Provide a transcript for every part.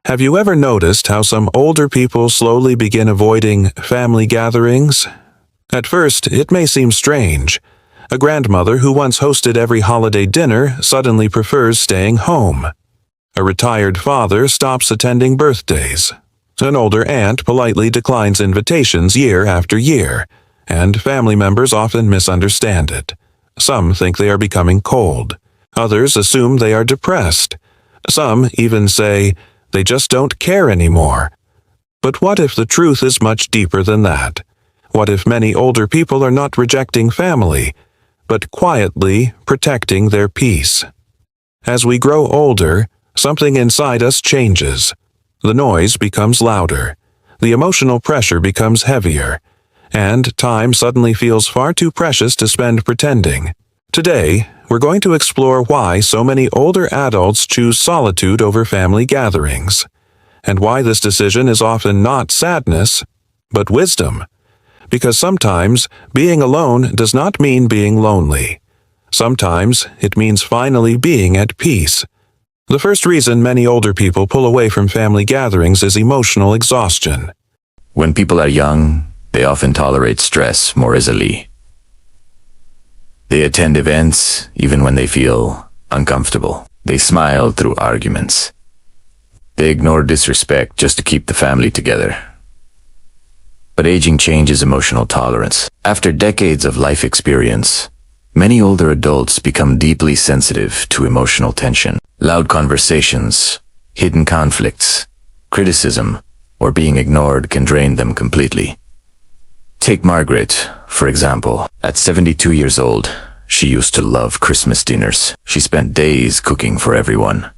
Have you ever noticed how some older people slowly begin avoiding family gatherings? At first, it may seem strange. A grandmother who once hosted every holiday dinner suddenly prefers staying home. A retired father stops attending birthdays. An older aunt politely declines invitations year after year, and family members often misunderstand it. Some think they are becoming cold. Others assume they are depressed. Some even say they just don't care anymore. But what if the truth is much deeper than that? What if many older people are not rejecting family, but quietly protecting their peace? As we grow older, something inside us changes. The noise becomes louder. The emotional pressure becomes heavier. And time suddenly feels far too precious to spend pretending. Today, we're going to explore why so many older adults choose solitude over family gatherings, and why this decision is often not sadness, but wisdom. Because sometimes being alone does not mean being lonely. Sometimes it means finally being at peace. The first reason many older people pull away from family gatherings is emotional exhaustion. When people are young, they often tolerate stress more easily. They attend events even when they feel uncomfortable. They smile through arguments. They ignore disrespect just to keep the family together. But aging changes emotional tolerance. After decades of life experience, many older adults become deeply sensitive to emotional tension. Loud conversations, hidden conflicts, criticism, or being ignored can drain them completely. Take Margaret, for example. At 72 years old, she used to love Christmas dinners. She spent days cooking for everyone.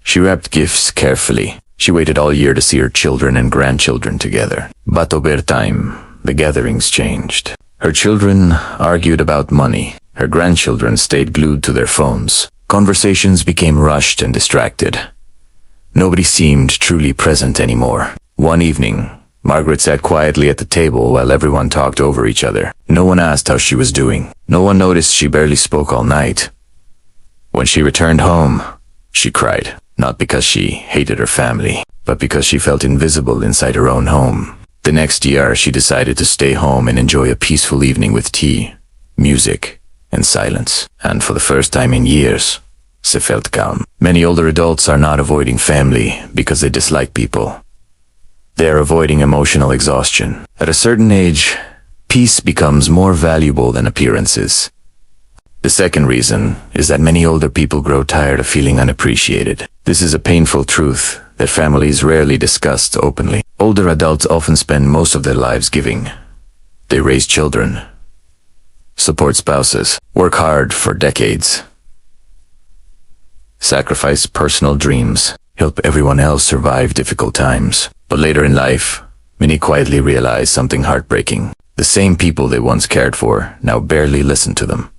She wrapped gifts carefully. She waited all year to see her children and grandchildren together. But over time, the gatherings changed. Her children argued about money. Her grandchildren stayed glued to their phones. Conversations became rushed and distracted. Nobody seemed truly present anymore. One evening, Margaret sat quietly at the table while everyone talked over each other. No one asked how she was doing. No one noticed she barely spoke all night. When she returned home, she cried. Not because she hated her family, but because she felt invisible inside her own home. The next year, she decided to stay home and enjoy a peaceful evening with tea, music, and silence. And for the first time in years, she felt calm. Many older adults are not avoiding family because they dislike people. They are avoiding emotional exhaustion. At a certain age, peace becomes more valuable than appearances. The second reason is that many older people grow tired of feeling unappreciated. This is a painful truth that families rarely discuss openly. Older adults often spend most of their lives giving. They raise children, support spouses, work hard for decades, sacrifice personal dreams, help everyone else survive difficult times. But later in life, many quietly realize something heartbreaking. The same people they once cared for now barely listen to them.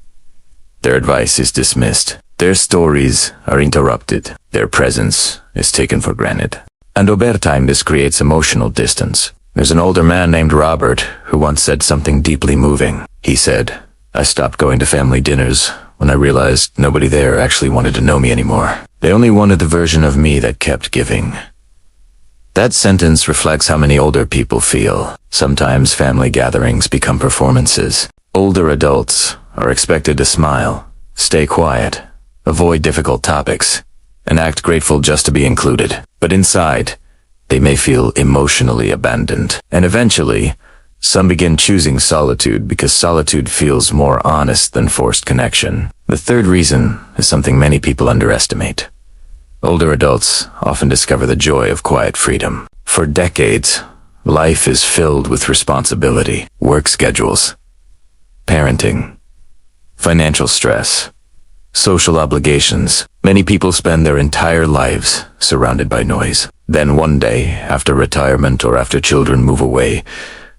Their advice is dismissed. Their stories are interrupted. Their presence is taken for granted. And over time, this creates emotional distance. There's an older man named Robert who once said something deeply moving. He said, "I stopped going to family dinners when I realized nobody there actually wanted to know me anymore. They only wanted the version of me that kept giving." That sentence reflects how many older people feel. Sometimes family gatherings become performances. Older adults are expected to smile, stay quiet, avoid difficult topics, and act grateful just to be included. But inside, they may feel emotionally abandoned. And eventually, some begin choosing solitude because solitude feels more honest than forced connection. The third reason is something many people underestimate. Older adults often discover the joy of quiet freedom. For decades, life is filled with responsibility, work schedules, parenting, financial stress, social obligations. Many people spend their entire lives surrounded by noise. Then one day, after retirement or after children move away,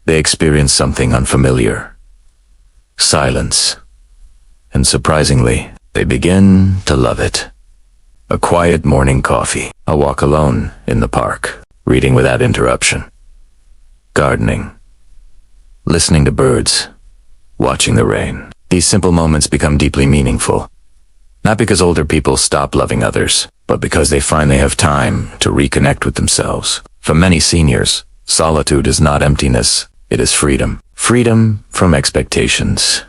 they experience something unfamiliar. Silence. And surprisingly, they begin to love it. A quiet morning coffee, a walk alone in the park, reading without interruption, gardening, listening to birds, watching the rain. These simple moments become deeply meaningful. Not because older people stop loving others, but because they finally have time to reconnect with themselves. For many seniors, solitude is not emptiness, it is freedom. Freedom from expectations.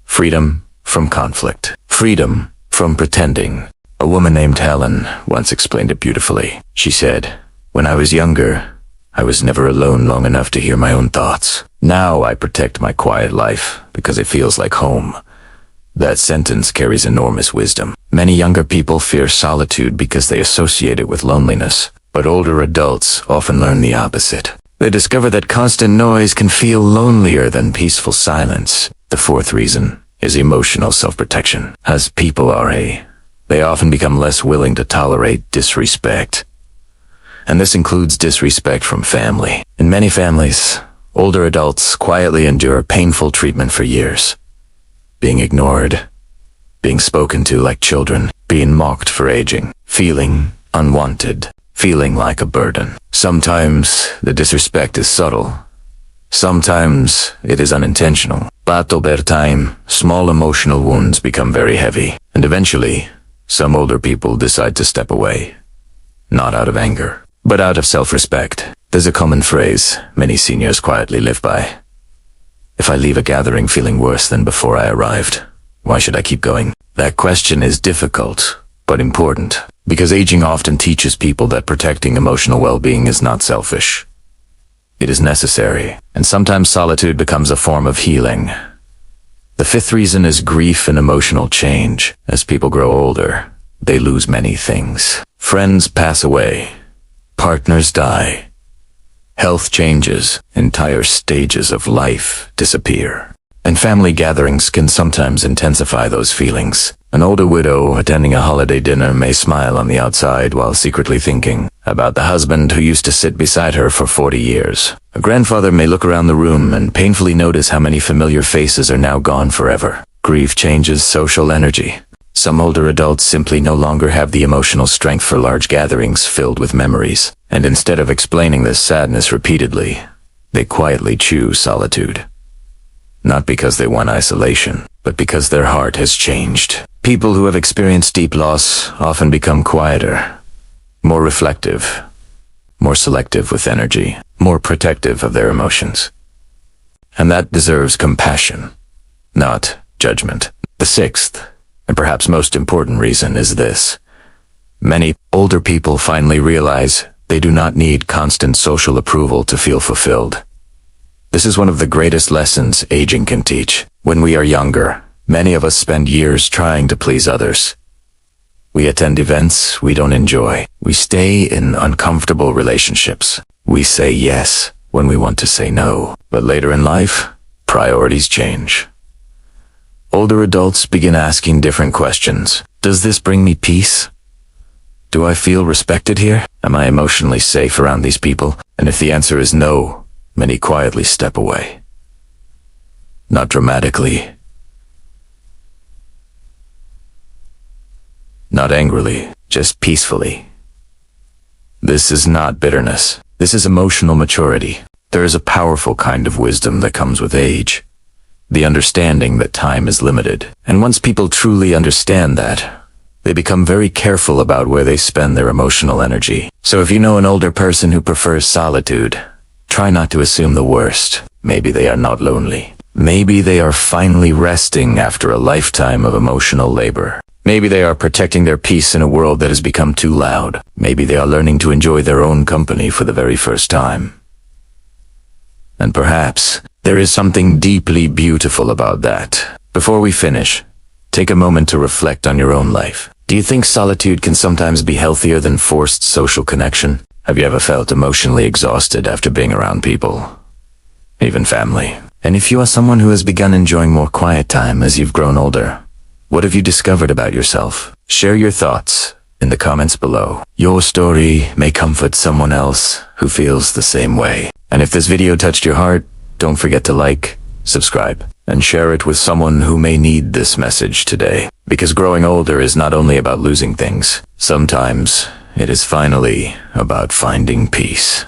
Freedom from conflict. Freedom from pretending. A woman named Helen once explained it beautifully. She said, "When I was younger, I was never alone long enough to hear my own thoughts. Now I protect my quiet life because it feels like home." That sentence carries enormous wisdom. Many younger people fear solitude because they associate it with loneliness, but older adults often learn the opposite. They discover that constant noise can feel lonelier than peaceful silence. The fourth reason is emotional self-protection. As people age, they often become less willing to tolerate disrespect. And this includes disrespect from family. In many families, older adults quietly endure painful treatment for years. Being ignored, being spoken to like children, being mocked for aging, feeling unwanted, feeling like a burden. Sometimes the disrespect is subtle. Sometimes it is unintentional. But over time, small emotional wounds become very heavy. And eventually, some older people decide to step away. Not out of anger, but out of self-respect. There's a common phrase many seniors quietly live by. If I leave a gathering feeling worse than before I arrived, why should I keep going? That question is difficult, but important, because aging often teaches people that protecting emotional well-being is not selfish. It is necessary, and sometimes solitude becomes a form of healing. The fifth reason is grief and emotional change. As people grow older, they lose many things. Friends pass away. Partners die. Health changes. Entire stages of life disappear. And family gatherings can sometimes intensify those feelings. An older widow attending a holiday dinner may smile on the outside while secretly thinking about the husband who used to sit beside her for 40 years. A grandfather may look around the room and painfully notice how many familiar faces are now gone forever. Grief changes social energy. Some older adults simply no longer have the emotional strength for large gatherings filled with memories. And instead of explaining this sadness repeatedly, they quietly choose solitude. Not because they want isolation, but because their heart has changed. People who have experienced deep loss often become quieter, more reflective, more selective with energy, more protective of their emotions. And that deserves compassion, not judgment. The sixth, and perhaps most important reason is this. Many older people finally realize they do not need constant social approval to feel fulfilled. This is one of the greatest lessons aging can teach. When we are younger, many of us spend years trying to please others. We attend events we don't enjoy. We stay in uncomfortable relationships. We say yes when we want to say no. But later in life, priorities change. Older adults begin asking different questions. Does this bring me peace? Do I feel respected here? Am I emotionally safe around these people? And if the answer is no, many quietly step away. Not dramatically. Not angrily, just peacefully. This is not bitterness. This is emotional maturity. There is a powerful kind of wisdom that comes with age. The understanding that time is limited. And once people truly understand that, they become very careful about where they spend their emotional energy. So if you know an older person who prefers solitude, try not to assume the worst. Maybe they are not lonely. Maybe they are finally resting after a lifetime of emotional labor. Maybe they are protecting their peace in a world that has become too loud. Maybe they are learning to enjoy their own company for the very first time. And perhaps there is something deeply beautiful about that. Before we finish, take a moment to reflect on your own life. Do you think solitude can sometimes be healthier than forced social connection? Have you ever felt emotionally exhausted after being around people? Even family? And if you are someone who has begun enjoying more quiet time as you've grown older, what have you discovered about yourself? Share your thoughts in the comments below. Your story may comfort someone else who feels the same way. And if this video touched your heart, don't forget to like, subscribe, and share it with someone who may need this message today. Because growing older is not only about losing things. Sometimes it is finally about finding peace.